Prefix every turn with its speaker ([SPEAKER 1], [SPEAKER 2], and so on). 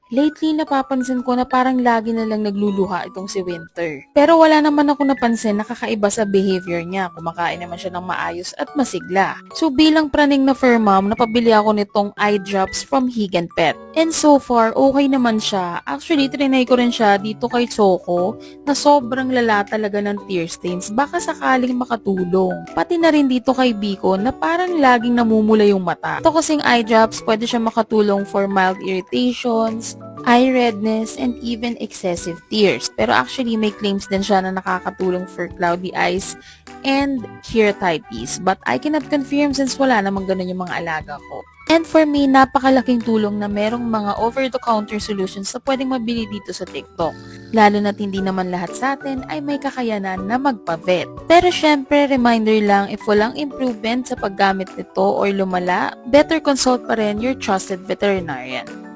[SPEAKER 1] Lately, napapansin ko na parang lagi na lang nagluluha itong si Winter. Pero wala naman ako napansin na kakaiba sa behavior niya. Kumakain naman siya ng maayos at masigla. So bilang praning na fur mom, napabili ako nitong eye drops from Hig and Pet. And so far, okay naman siya. Actually, trinay ko rin siya dito kay Choco na sobrang lala talaga ng tear stains. Baka sakaling makatulong. Pati na rin dito kay Biko na parang laging namumula yung mata. Ito kasing eye drops, pwede siya makatulong for mild irritations, eye redness, and even excessive tears. Pero actually, may claims din siya na nakakatulong for cloudy eyes and keratitis. But I cannot confirm since wala namang ganun yung mga alaga ko. And for me, napakalaking tulong na merong mga over-the-counter solutions na pwedeng mabili dito sa TikTok. Lalo na't hindi naman lahat sa atin ay may kakayanan na magpa-vet. Pero syempre, reminder lang, if walang improvement sa paggamit nito or lumala, better consult pa rin your trusted veterinarian.